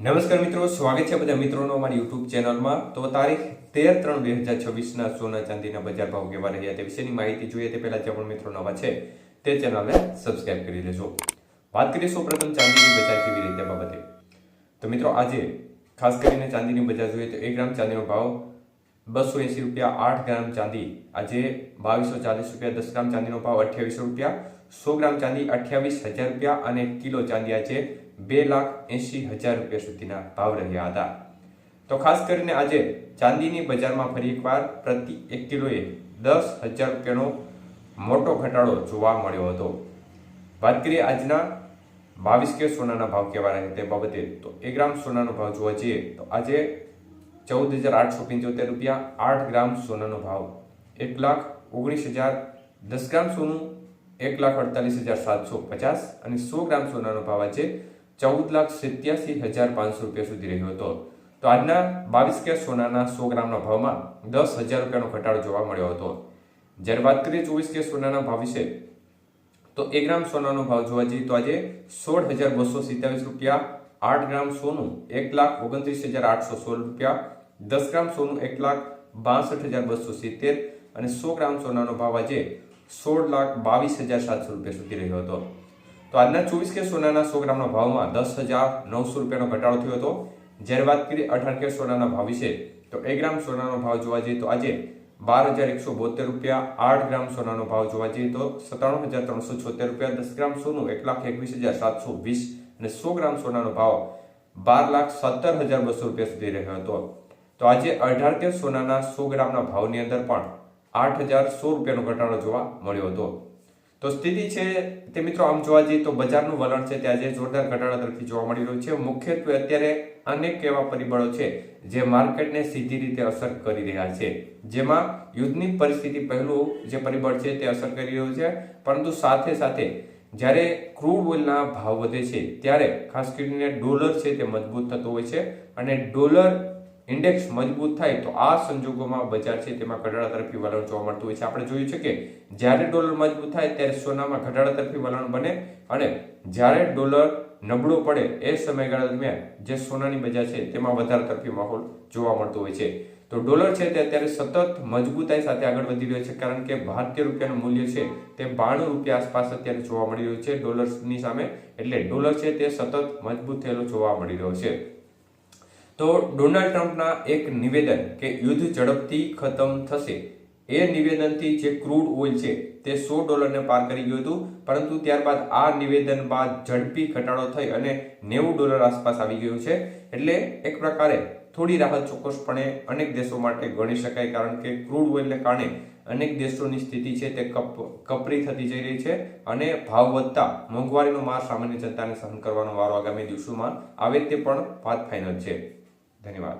નમસ્કાર મિત્રો, સ્વાગત છે બધા મિત્રોનો અમારી યુટ્યુબ ચેનલમાં। તો તારીખ 13/3/2026 ના સોના ચાંદીના બજાર ભાવ કેવા રહ્યા તે વિશેની માહિતી જોઈએ તે પહેલા જે પણ મિત્રો નવા છે તે ચેનલને સબસ્ક્રાઇબ કરી લેજો। વાત કરીએ સૌપ્રથમ ચાંદીની બજાર કેવી રીતે બાબતે। તો મિત્રો આજે ખાસ કરીને ચાંદીની બજાર જોઈએ તો 1 ગ્રામ ચાંદીનો ભાવ 280 રૂપિયા, 8 ગ્રામ ચાંદી આજે 2240 રૂપિયા, 10 ગ્રામ ચાંદીનો ભાવ 2800 રૂપિયા, 100 ગ્રામ ચાંદી 28,000 રૂપિયા અને કિલો ચાંદી આજે 2,80,000 રૂપિયા સુધીના ભાવ રહ્યા હતા। તો ખાસ કરીને આજે ચાંદીની બજારમાં ફરી એકવાર પ્રતિ 1 કિલોએ 10,000 રૂપિયાનો મોટો ઘટાડો જોવા મળ્યો હતો। વાત કરીએ આજના 22 કે સોનાના ભાવ કેવા રહ્યા તે બાબતે તો 1 ગ્રામ સોનાનો ભાવ જોવા જઈએ તો આજે 14,875 રૂપિયા, 8 ગ્રામ સોનાનો ભાવ 1,19,000, 10 ગ્રામ સોનું 1,48,750 અને 100 ગ્રામ સોનાનો ભાવ આજે 14,87,500 રૂપિયા સુધી રહ્યો હતો। તો આજના 22 કે સોનાના 100 ગ્રામના ભાવમાં 10,000 રૂપિયાનો ઘટાડો જોવા મળ્યો હતો। જ્યારે વાત કરીએ 24 કે સોનાના ભાવ વિશે તો 1 ગ્રામ સોનાનો ભાવ જોવા જઈએ તો આજે 16,227 રૂપિયા, 8 ગ્રામ સોનું 1,29,816 રૂપિયા, 10 ગ્રામ સોનું 1,62,270 અને 100 ગ્રામ સોનાનો ભાવ આજે 16,22,700 રૂપિયા સુધી રહ્યો હતો। તો આજના 24 કે સોનાના 100 ગ્રામના ભાવમાં 10,900 રૂપિયાનો ઘટાડો થયો હતો। જ્યારે વાત કરીએ 18 કે સોનાના ભાવ વિશે તો 1 ગ્રામ સોનાનો ભાવ જોવા જઈએ તો આજે 12,172 રૂપિયા, 8 ગ્રામ સોનાનો ભાવ જોવા જઈએ તો 97,376 રૂપિયા, 10 ગ્રામ સોનું 1,21,720 અને 100 ગ્રામ સોનાનો ભાવ 12,17,200 રૂપિયા સુધી રહ્યો હતો। તો આજે 18 કે સોનાના 100 ગ્રામના ભાવની અંદર પણ 8,100 રૂપિયાનો ઘટાડો જોવા મળ્યો હતો। તો સ્થિતિ છે તે મિત્રો આમ જોવા જઈએ તો બજારનું વલણ છે તે આજે જોરદાર ઘટાડા તરફી જોવા મળી રહ્યું છે। મુખ્યત્વે અત્યારે અનેક એવા પરિબળો છે જે માર્કેટને સીધી રીતે અસર કરી રહ્યા છે, જેમાં યુદ્ધની પરિસ્થિતિ પહેલું જે પરિબળ છે તે અસર કરી રહ્યું છે, પરંતુ સાથે સાથે જ્યારે ક્રૂડ ઓઇલના ભાવ વધે છે ત્યારે ખાસ કરીને ડોલર છે તે મજબૂત થતો હોય છે અને ડોલર ઇન્ડેક્સ મજબૂત થાય તો આ સંજોગોમાં બજાર છે તેમાં ઘટાડા તરફી વલણ જોવા મળતું હોય છે। આપણે જોયું છે કે જ્યારે ડોલર મજબૂત થાય ત્યારે સોનામાં ઘટાડા તરફી વલણ બને અને જ્યારે ડોલર નબળો પડે એ સમયગાળા દરમિયાન જે સોનાની બજાર છે તેમાં વધારે તરફી માહોલ જોવા મળતો હોય છે। તો ડોલર છે તે અત્યારે સતત મજબૂતાઈ સાથે આગળ વધી રહ્યો છે, કારણ કે ભારતીય રૂપિયાનું મૂલ્ય છે તે 92 રૂપિયા આસપાસ અત્યારે જોવા મળી રહ્યું છે ડોલરની સામે, એટલે ડોલર છે તે સતત મજબૂત થયેલો જોવા મળી રહ્યો છે। તો ડોનાલ્ડ ટ્રમ્પના એક નિવેદન કે યુદ્ધ ઝડપથી ખતમ થશે એ નિવેદનથી જે ક્રૂડ ઓઇલ છે તે $100 પાર કરી ગયું હતું, પરંતુ ત્યારબાદ આ નિવેદન બાદ ઝડપી ઘટાડો થઈ અને $90 આસપાસ આવી ગયું છે। એટલે એક પ્રકારે થોડી રાહત ચોક્કસપણે અનેક દેશો માટે ગણી શકાય, કારણ કે ક્રૂડ ઓઇલને કારણે અનેક દેશોની સ્થિતિ છે તે કપરી થતી જઈ રહી છે અને ભાવ વધતા મોંઘવારીનો માર સામાન્ય જનતાને સહન કરવાનો વારો આગામી દિવસોમાં આવે તે પણ વાત ફાઇનલ છે। ધન્યવાદ।